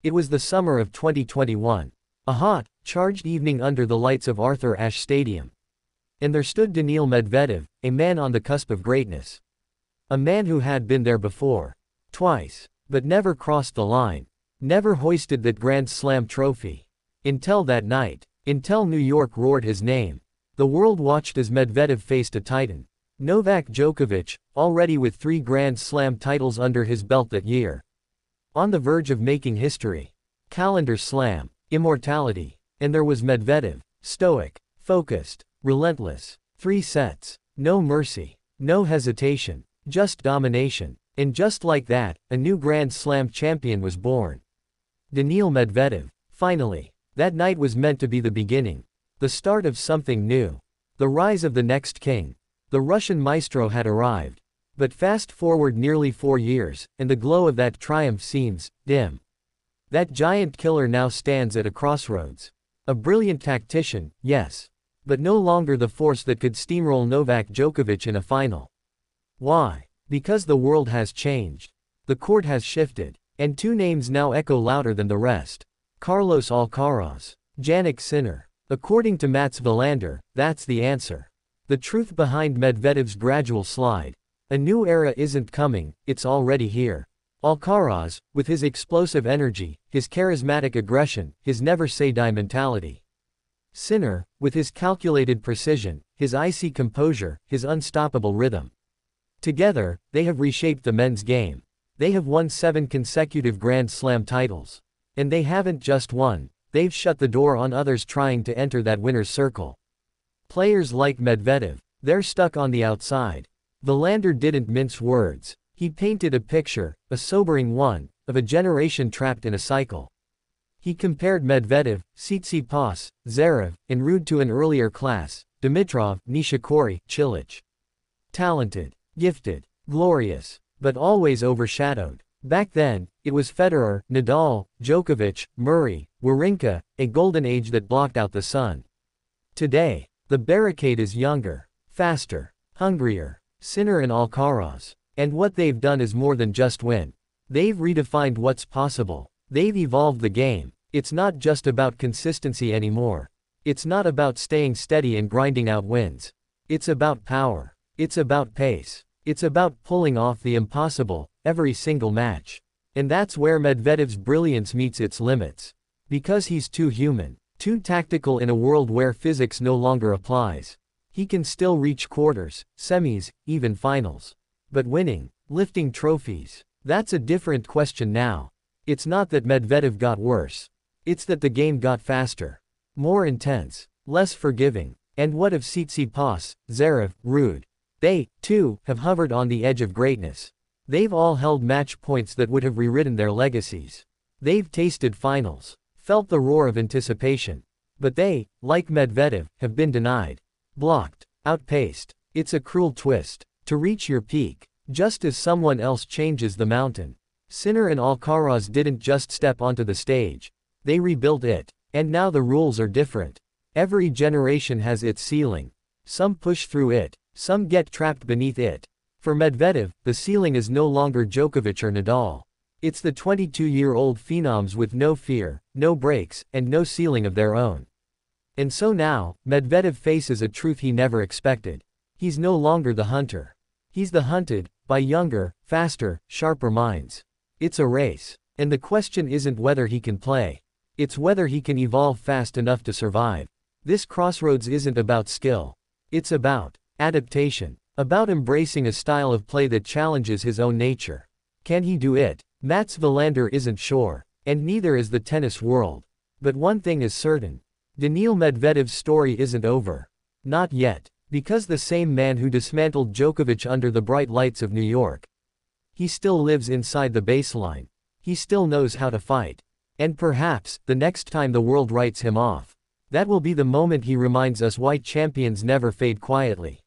It was the summer of 2021. A hot, charged evening under the lights of Arthur Ashe Stadium. And there stood Daniil Medvedev, a man on the cusp of greatness. A man who had been there before. Twice. But never crossed the line. Never hoisted that Grand Slam trophy. Until that night. Until New York roared his name. The world watched as Medvedev faced a titan. Novak Djokovic, already with 3 Grand Slam titles under his belt that year. On the verge of making history. Calendar slam. Immortality. And there was Medvedev. Stoic. Focused. Relentless. 3 sets. No mercy. No hesitation. Just domination. And just like that, a new Grand Slam champion was born. Daniil Medvedev. Finally. That night was meant to be the beginning. The start of something new. The rise of the next king. The Russian maestro had arrived. But fast forward nearly 4 years, and the glow of that triumph seems dim. That giant killer now stands at a crossroads. A brilliant tactician, yes. But no longer the force that could steamroll Novak Djokovic in a final. Why? Because the world has changed. The court has shifted. And 2 names now echo louder than the rest. Carlos Alcaraz. Jannik Sinner. According to Mats Wilander, that's the answer. The truth behind Medvedev's gradual slide. A new era isn't coming, it's already here. Alcaraz, with his explosive energy, his charismatic aggression, his never-say-die mentality. Sinner, with his calculated precision, his icy composure, his unstoppable rhythm. Together, they have reshaped the men's game. They have won 7 consecutive Grand Slam titles. And they haven't just won, they've shut the door on others trying to enter that winner's circle. Players like Medvedev, they're stuck on the outside. Wilander didn't mince words. He painted a picture, a sobering one, of a generation trapped in a cycle. He compared Medvedev, Tsitsipas, Zverev, and Ruud to an earlier class, Dimitrov, Nishikori, Cilic. Talented, gifted, glorious, but always overshadowed. Back then, it was Federer, Nadal, Djokovic, Murray, Wawrinka, a golden age that blocked out the sun. Today, the barricade is younger, faster, hungrier. Sinner and Alcaraz. And what they've done is more than just win. They've redefined what's possible. They've evolved the game. It's not just about consistency anymore. It's not about staying steady and grinding out wins. It's about power. It's about pace. It's about pulling off the impossible, every single match. And that's where Medvedev's brilliance meets its limits. Because he's too human, too tactical in a world where physics no longer applies. He can still reach quarters, semis, even finals. But winning, lifting trophies, that's a different question now. It's not that Medvedev got worse. It's that the game got faster. More intense, less forgiving. And what of Tsitsipas, Zverev, Ruud? They, too, have hovered on the edge of greatness. They've all held match points that would have rewritten their legacies. They've tasted finals, felt the roar of anticipation. But they, like Medvedev, have been denied. Blocked, outpaced. It's a cruel twist. To reach your peak, just as someone else changes the mountain. Sinner and Alcaraz didn't just step onto the stage. They rebuilt it. And now the rules are different. Every generation has its ceiling. Some push through it. Some get trapped beneath it. For Medvedev, the ceiling is no longer Djokovic or Nadal. It's the 22-year-old phenoms with no fear, no brakes, and no ceiling of their own. And so now, Medvedev faces a truth he never expected. He's no longer the hunter. He's the hunted, by younger, faster, sharper minds. It's a race. And the question isn't whether he can play. It's whether he can evolve fast enough to survive. This crossroads isn't about skill. It's about adaptation. About embracing a style of play that challenges his own nature. Can he do it? Mats Wilander isn't sure. And neither is the tennis world. But one thing is certain. Daniil Medvedev's story isn't over. Not yet. Because the same man who dismantled Djokovic under the bright lights of New York. He still lives inside the baseline. He still knows how to fight. And perhaps, the next time the world writes him off, that will be the moment he reminds us why champions never fade quietly.